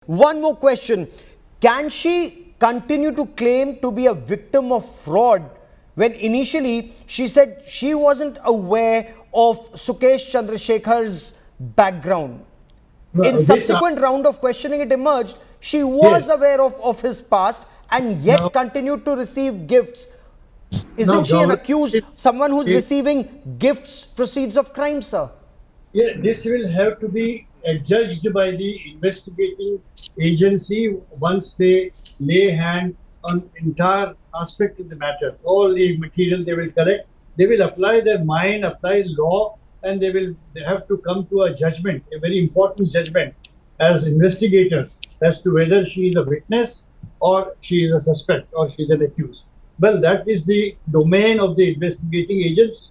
One more question. Can she continue to claim to be a victim of fraud when initially she said she wasn't aware of Sukesh Chandrashekhar's background? In This subsequent round of questioning, it emerged she was Yes. aware of his past and Now, yet continued to receive gifts. now Isn't she an government accused, someone who's is, receiving gifts, proceeds of crime, sir? yeah, this will have to be judged by the investigating agency once they lay hand on entire aspect of the matter. All the material they will collect, they will apply their mind, apply law, and they have to come to a judgment, a very important judgment as investigators as to whether she is a witness or she is a suspect or she is an accused. Well, that is the domain of the investigating agency.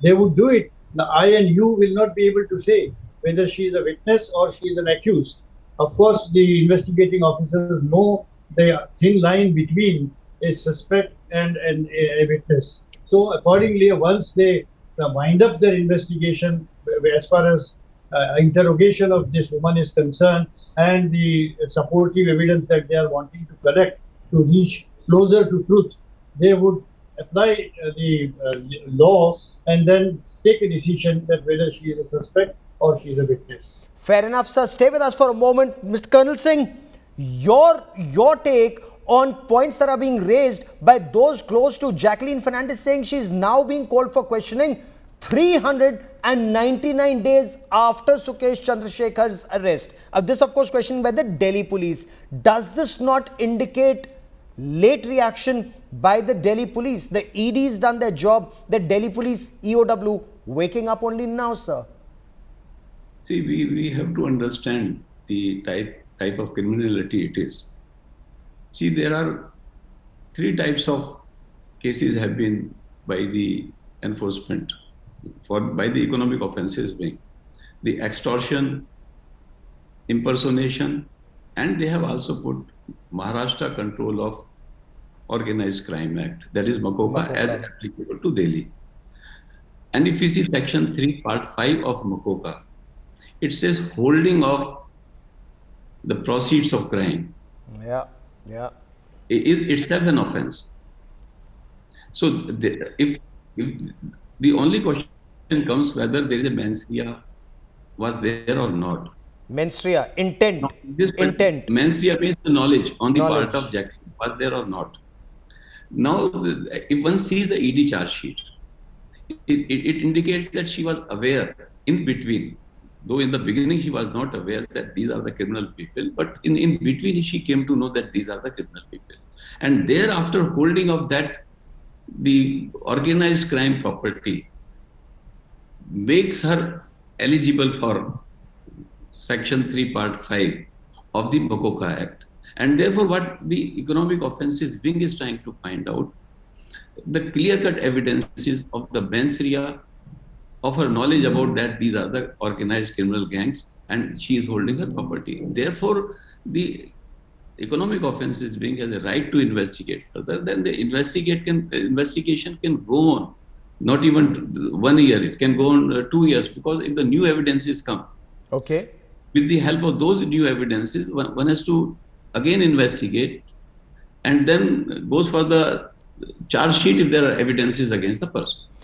They would do it. Now, I and you will not be able to say whether she is a witness or she is an accused. Of course, the investigating officers know the thin line between a suspect and a witness. So, accordingly, once they wind up their investigation, as far as interrogation of this woman is concerned, and the supportive evidence that they are wanting to collect to reach closer to truth, they would apply the law and then take a decision that whether she is a suspect or she is a witness. Fair enough, sir. Stay with us for a moment. Mr. Colonel Singh, your take on points that are being raised by those close to Jacqueline Fernandez, saying she's now being called for questioning 399 days after Sukesh Chandrashekhar's arrest. This, of course, questioned by the Delhi police. Does this not indicate late reaction by the Delhi police? The ED's done their job. The Delhi police, EOW, waking up only now, sir. See, we have to understand the type of criminality it is. See, there are three types of cases have been by the enforcement by the Economic Offences Wing. The extortion, impersonation, and they have also put Maharashtra Control of Organized Crime Act, that is MACOCA, as applicable to Delhi. And if you see Section 3, Part 5 of MACOCA, it says holding of the proceeds of crime. Yeah. Is itself an offense. So if the only question comes whether there is a mens rea was there or not. Mens rea, intent. Intent. Mens rea means the knowledge on the part of Jacqueline was there or not. Now, if one sees the ED charge sheet, it indicates that she was aware in between. Though in the beginning she was not aware that these are the criminal people, but in between she came to know that these are the criminal people. And thereafter, holding of that, the organized crime property makes her eligible for Section 3, Part 5 of the MACOCA Act. And therefore, what the Economic Offences Wing is trying to find out, the clear-cut evidences of the mens rea, of her knowledge about that these are the organized criminal gangs and she is holding her property. Therefore, the Economic Offences Wing has a right to investigate further. Then the investigation can go on, not even 1 year, it can go on 2 years, because if the new evidences come, okay, with the help of those new evidences, one has to again investigate and then goes for the charge sheet if there are evidences against the person.